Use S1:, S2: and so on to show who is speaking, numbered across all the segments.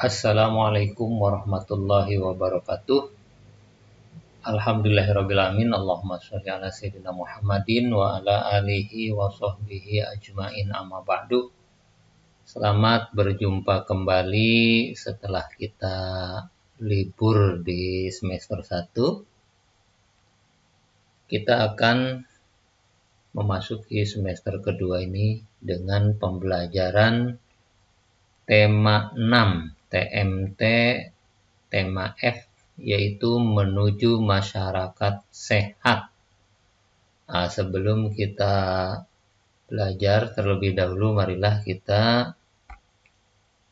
S1: Assalamualaikum warahmatullahi wabarakatuh. Alhamdulillahirrabbilalamin. Allahumma sholli ala sayyidina Muhammadin wa ala alihi wa sahbihi ajmain, amma ba'du. Selamat berjumpa kembali setelah kita libur di semester 1. Kita akan memasuki semester kedua ini dengan pembelajaran tema 6 TMT tema F, yaitu menuju masyarakat sehat. Sebelum kita belajar terlebih dahulu, marilah kita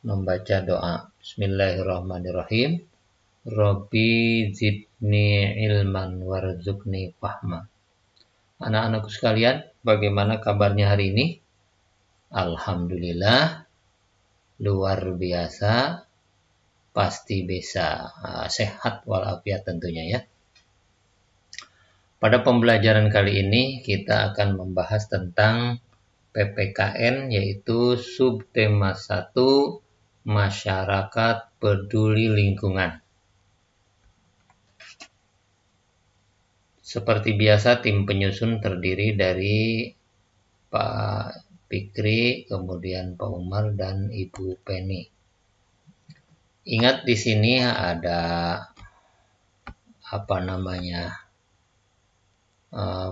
S1: membaca doa. Bismillahirrahmanirrahim. Rabbi zidni ilman warzuqni fahma. Anak-anakku sekalian, bagaimana kabarnya hari ini? Alhamdulillah, luar biasa, pasti bisa, sehat walafiat tentunya ya. Pada pembelajaran kali ini kita akan membahas tentang PPKN, yaitu subtema 1, masyarakat peduli lingkungan. Seperti biasa, tim penyusun terdiri dari Pak Fikri, kemudian Pak Umar, dan Ibu Penny. Ingat, di sini ada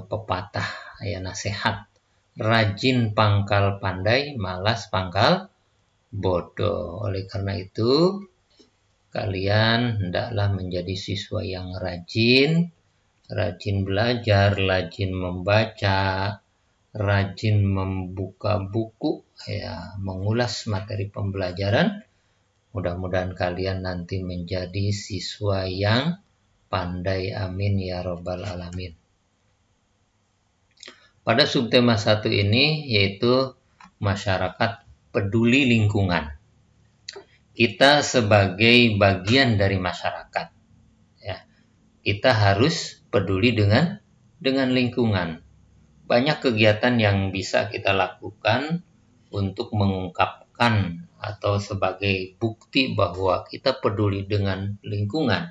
S1: pepatah ya, nasihat. Rajin pangkal pandai, malas pangkal bodoh. Oleh karena itu, kalian hendaklah menjadi siswa yang rajin belajar, rajin membaca, rajin membuka buku, ya, mengulas materi pembelajaran. Mudah-mudahan kalian nanti menjadi siswa yang pandai, amin ya robbal alamin. Pada subtema 1 ini, yaitu masyarakat peduli lingkungan. Kita sebagai bagian dari masyarakat, ya, kita harus peduli dengan lingkungan. Banyak kegiatan yang bisa kita lakukan untuk mengungkapkan atau sebagai bukti bahwa kita peduli dengan lingkungan.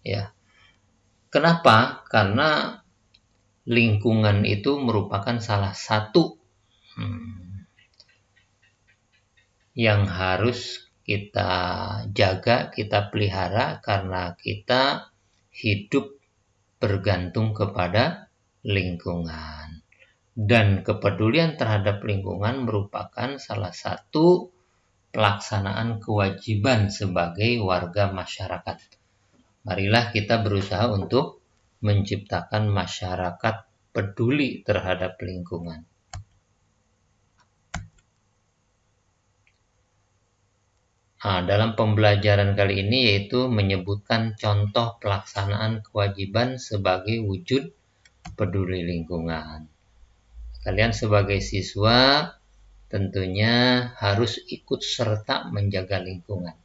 S1: Ya. Kenapa? Karena lingkungan itu merupakan salah satu yang harus kita jaga, kita pelihara, karena kita hidup bergantung kepada lingkungan. Dan kepedulian terhadap lingkungan merupakan salah satu pelaksanaan kewajiban sebagai warga masyarakat. Marilah kita berusaha untuk menciptakan masyarakat peduli terhadap lingkungan. Dalam pembelajaran kali ini, yaitu menyebutkan contoh pelaksanaan kewajiban sebagai wujud peduli lingkungan. Kalian sebagai siswa tentunya harus ikut serta menjaga lingkungan.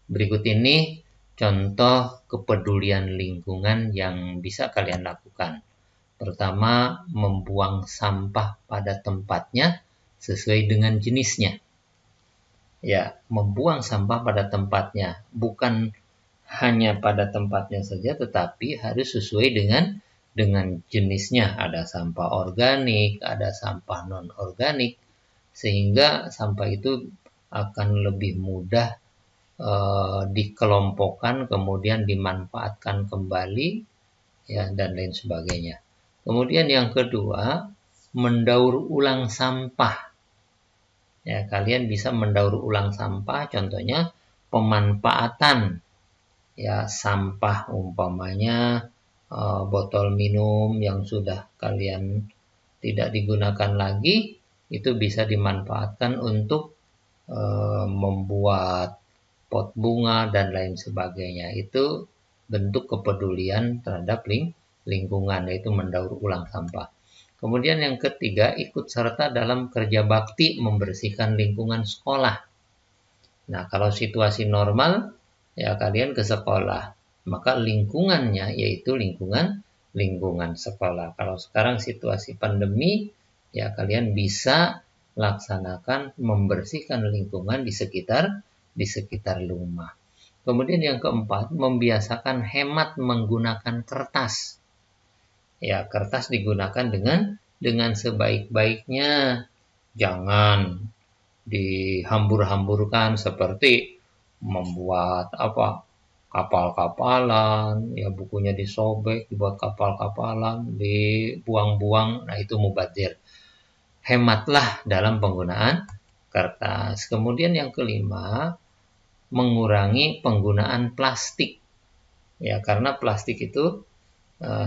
S1: Berikut ini contoh kepedulian lingkungan yang bisa kalian lakukan. Pertama, membuang sampah pada tempatnya sesuai dengan jenisnya. Ya, membuang sampah pada tempatnya, bukan hanya pada tempatnya saja, tetapi harus sesuai dengan jenisnya. Ada sampah organik, ada sampah non-organik, sehingga sampah itu akan lebih mudah dikelompokkan, kemudian dimanfaatkan kembali, ya, dan lain sebagainya. Kemudian yang kedua, mendaur ulang sampah. Ya, kalian bisa mendaur ulang sampah, contohnya pemanfaatan, ya, sampah umpamanya botol minum yang sudah kalian tidak digunakan lagi, itu bisa dimanfaatkan untuk membuat pot bunga dan lain sebagainya. Itu bentuk kepedulian terhadap lingkungan, yaitu mendaur ulang sampah. Kemudian yang ketiga, ikut serta dalam kerja bakti membersihkan lingkungan sekolah. Nah, kalau situasi normal, ya kalian ke sekolah, maka lingkungannya yaitu lingkungan sekolah. Kalau sekarang situasi pandemi, ya kalian bisa laksanakan membersihkan lingkungan di sekitar di sekitar rumah. Kemudian yang keempat, membiasakan hemat menggunakan kertas. Ya, kertas digunakan dengan sebaik-baiknya. Jangan dihambur-hamburkan seperti membuat kapal-kapalan, ya bukunya disobek, dibuat kapal-kapalan, dibuang-buang. Nah, itu mubazir. Hematlah dalam penggunaan kertas. Kemudian yang kelima, mengurangi penggunaan plastik. Ya, karena plastik itu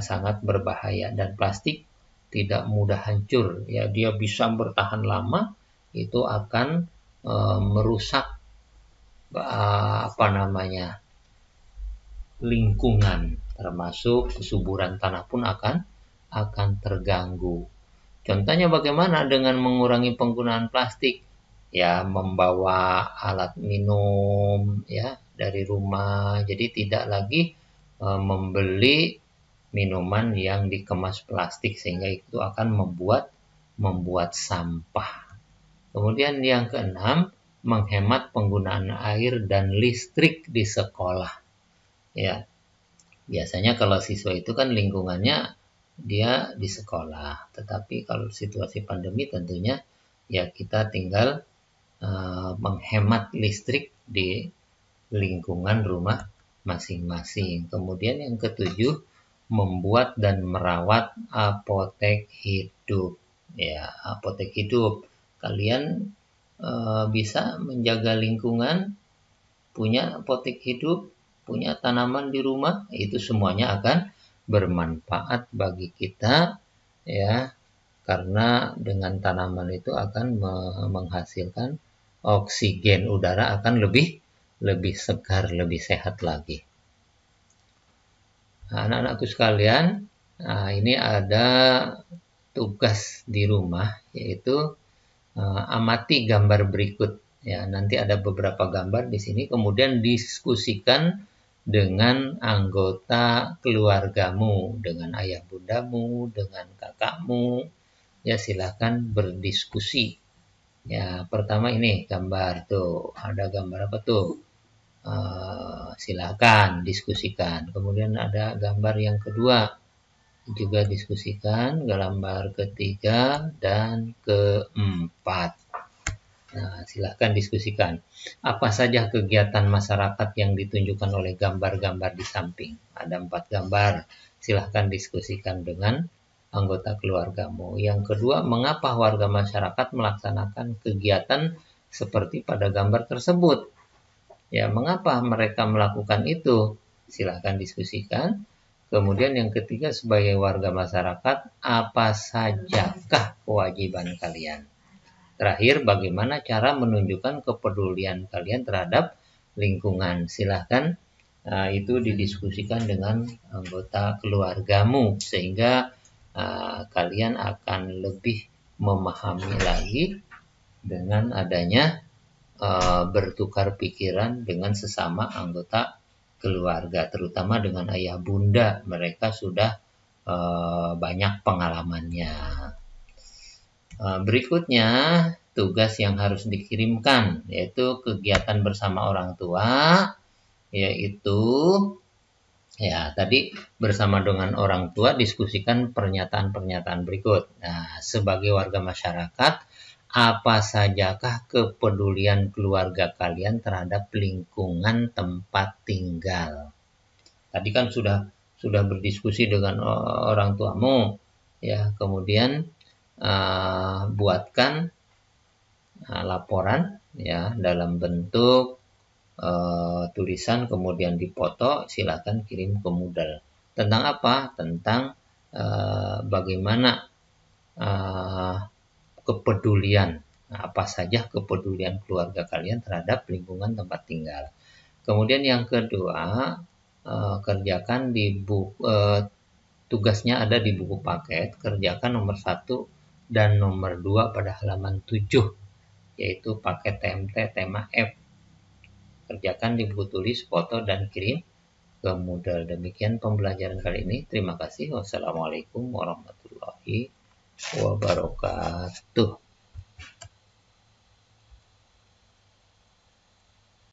S1: sangat berbahaya dan plastik tidak mudah hancur. Ya, dia bisa bertahan lama, itu akan merusak lingkungan, termasuk kesuburan tanah pun akan terganggu. Contohnya bagaimana dengan mengurangi penggunaan plastik? Ya, membawa alat minum ya dari rumah. Jadi tidak lagi membeli minuman yang dikemas plastik sehingga itu akan membuat sampah. Kemudian yang keenam, menghemat penggunaan air dan listrik di sekolah. Ya, biasanya kalau siswa itu kan lingkungannya dia di sekolah, tetapi kalau situasi pandemi tentunya ya kita tinggal menghemat listrik di lingkungan rumah masing-masing. Kemudian yang ketujuh, membuat dan merawat apotek hidup. Ya, apotek hidup. Kalian bisa menjaga lingkungan, punya apotek hidup, punya tanaman di rumah, itu semuanya akan bermanfaat bagi kita ya, karena dengan tanaman itu akan menghasilkan oksigen, udara akan lebih segar, lebih sehat lagi. Nah, anak-anakku sekalian, ini ada tugas di rumah, yaitu amati gambar berikut. Ya, nanti ada beberapa gambar di sini, kemudian diskusikan dengan anggota keluargamu, dengan ayah bundamu, dengan kakakmu. Ya, silakan berdiskusi. Ya, pertama ini gambar tuh, ada gambar apa tuh? Silakan diskusikan. Kemudian ada gambar yang kedua, juga diskusikan. Gambar ketiga dan keempat. Nah, silakan diskusikan. Apa saja kegiatan masyarakat yang ditunjukkan oleh gambar-gambar di samping? Ada 4 gambar. Silakan diskusikan dengan anggota keluargamu. Yang kedua, mengapa warga masyarakat melaksanakan kegiatan seperti pada gambar tersebut? Ya, mengapa mereka melakukan itu? Silakan diskusikan. Kemudian yang ketiga, sebagai warga masyarakat, apa sajakah kewajiban kalian? Terakhir, bagaimana cara menunjukkan kepedulian kalian terhadap lingkungan? Silakan itu didiskusikan dengan anggota keluargamu sehingga kalian akan lebih memahami lagi dengan adanya bertukar pikiran dengan sesama anggota keluarga, terutama dengan ayah bunda. Mereka sudah banyak pengalamannya. Berikutnya, tugas yang harus dikirimkan, yaitu kegiatan bersama orang tua, yaitu ya tadi bersama dengan orang tua diskusikan pernyataan-pernyataan berikut. Nah, sebagai warga masyarakat, apa sajakah kepedulian keluarga kalian terhadap lingkungan tempat tinggal? Tadi kan sudah berdiskusi dengan orang tuamu, ya. Kemudian buatkan laporan ya dalam bentuk tulisan, kemudian dipoto, silakan kirim ke Moodle. Tentang apa? Tentang bagaimana kepedulian, apa saja kepedulian keluarga kalian terhadap lingkungan tempat tinggal. Kemudian yang kedua, kerjakan di tugasnya ada di buku paket, kerjakan nomor 1 dan nomor 2 pada halaman 7, yaitu paket TMT tema F. Kerjakan di buku tulis, foto, dan kirim ke Moodle. Demikian pembelajaran kali ini. Terima kasih. Wassalamualaikum warahmatullahi wabarakatuh.